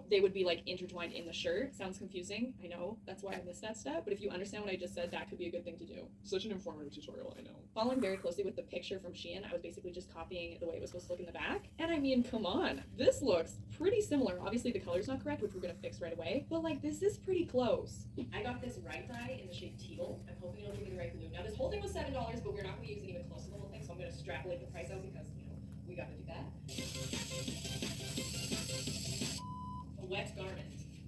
So they would be like intertwined in the shirt. Sounds confusing. I know. That's why I missed that step. But if you understand what I just said, that could be a good thing to do. Such an informative tutorial, I know. Following very closely with the picture from Shein, I was basically just copying the way it was supposed to look in the back. And I mean, come on. This looks pretty similar. Obviously the color's not correct, which we're gonna fix right away. But like, this is pretty close. I got this right dye in the shade teal. I'm hoping it'll give me the right glue. Now this whole thing was $7, but we're not gonna use it even close to the whole thing. So I'm gonna extrapolate the price out because, you know, we gotta do that. A wet garment.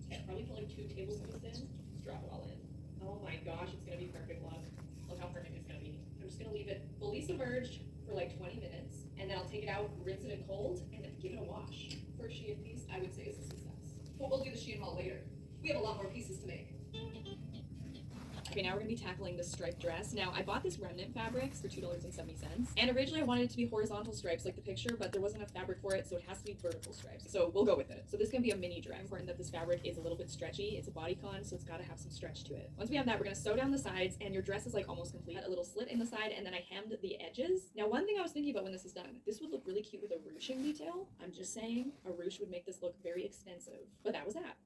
Okay, probably put like 2 tablespoons in. Just drop it all in. Oh my gosh, it's gonna be perfect, love. Look how perfect it's gonna be. I'm just gonna leave it fully submerged for like 20 minutes, and then I'll take it out, rinse it in cold, and then give it a wash. First Shein piece, I would say, is a success. But we'll do the Shein haul later. We have a lot more pieces to make. Okay, now we're gonna be tackling this striped dress. Now, I bought this remnant fabrics for $2.70. And originally I wanted it to be horizontal stripes like the picture, but there wasn't enough fabric for it, so it has to be vertical stripes. So we'll go with it. So this is gonna be a mini dress. It's important that this fabric is a little bit stretchy. It's a bodycon, so it's gotta have some stretch to it. Once we have that, we're gonna sew down the sides, and your dress is like almost complete. A little slit in the side, and then I hemmed the edges. Now, one thing I was thinking about when this is done, this would look really cute with a ruching detail. I'm just saying, a ruche would make this look very expensive. But that was that.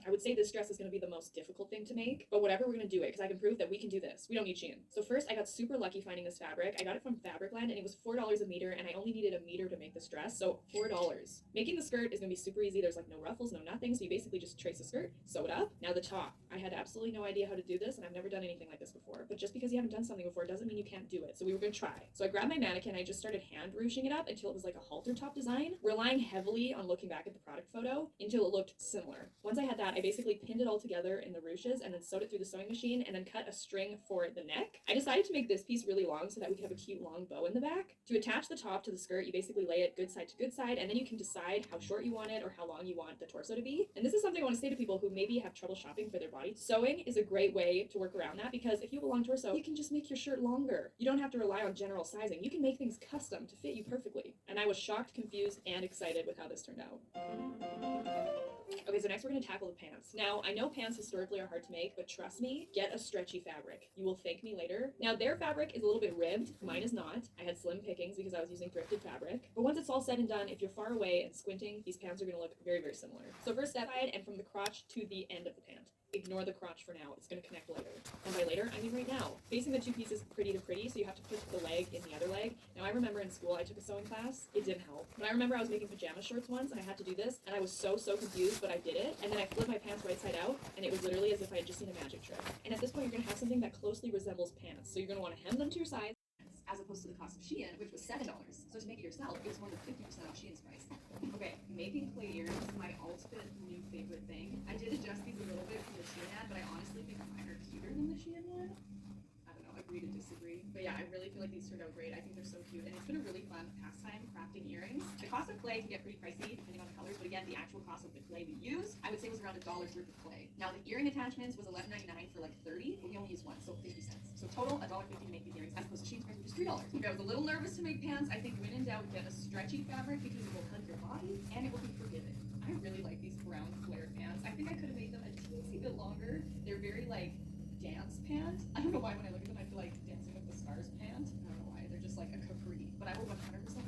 I would say this dress is going to be the most difficult thing to make, but whatever, we're going to do it because I can prove that we can do this. We don't need Shein. So first, I got super lucky finding this fabric. I got it from Fabricland, and it was $4 a meter, and I only needed a meter to make this dress, so $4. Making the skirt is going to be super easy. There's like no ruffles, no nothing, so you basically just trace the skirt, sew it up. Now the top. I had absolutely no idea how to do this, and I've never done anything like this before, but just because you haven't done something before doesn't mean you can't do it, so we were going to try. So I grabbed my mannequin, I just started hand ruching it up until it was like a halter top design, relying heavily on looking back at the product photo until it looked similar. Once I had that, I basically pinned it all together in the ruches and then sewed it through the sewing machine and then cut a string for the neck. I decided to make this piece really long so that we could have a cute long bow in the back. To attach the top to the skirt, you basically lay it good side to good side, and then you can decide how short you want it or how long you want the torso to be. And this is something I want to say to people who maybe have trouble shopping for their body. Sewing is a great way to work around that because if you have a long torso, you can just make your shirt longer. You don't have to rely on general sizing. You can make things custom to fit you perfectly. And I was shocked, confused, and excited with how this turned out. Okay, so next we're going to tackle the pants. Now, I know pants historically are hard to make, but trust me, get a stretchy fabric. You will thank me later. Now, their fabric is a little bit ribbed. Mine is not. I had slim pickings because I was using thrifted fabric. But once it's all said and done, if you're far away and squinting, these pants are going to look very, very similar. So first step side and from the crotch to the end of the pant. Ignore the crotch for now. It's going to connect later. And by later, I mean right now. Facing the two pieces pretty to pretty, so you have to put the leg in the other leg. Now, I remember in school I took a sewing class. It didn't help. But I remember I was making pajama shorts once, and I had to do this, and I was so confused, but I did it. And then I flipped my pants right side out, and it was literally as if I had just seen a magic trick. And at this point, you're going to have something that closely resembles pants. So you're going to want to hem them to your sides, as opposed to the cost of Shein, which was $7. So to make it yourself, it's more than 50% off Shein's price. Okay, making clay earrings is my ultimate new favorite thing. I did adjust these a little bit from the Shein ad, but I honestly think mine are cuter than the Shein one. I don't know, agree to disagree. But yeah, I really feel like these turned out great. I think they're so cute, and it's been a really fun pastime crafting earrings. The cost of clay can get pretty pricey depending on the colors, but again, the actual cost of the clay we used, I would say was around $1 worth of clay. Now the earring attachments was $11.99 for like 30, but we only used one, so 50 cents. So total $1.50 to make these earrings, as opposed to Shein's price, which is $3. Okay, I was a little nervous to make pants. I think when in doubt, get a stretchy fabric because it will hug your body and it will be forgiving. I really like these brown flared pants. I think I could have made them a teensy bit longer. They're very like dance pant. I don't know why when I look at them I feel like Dancing with the Stars pant. I don't know why. They're just like a capri. But I will 100%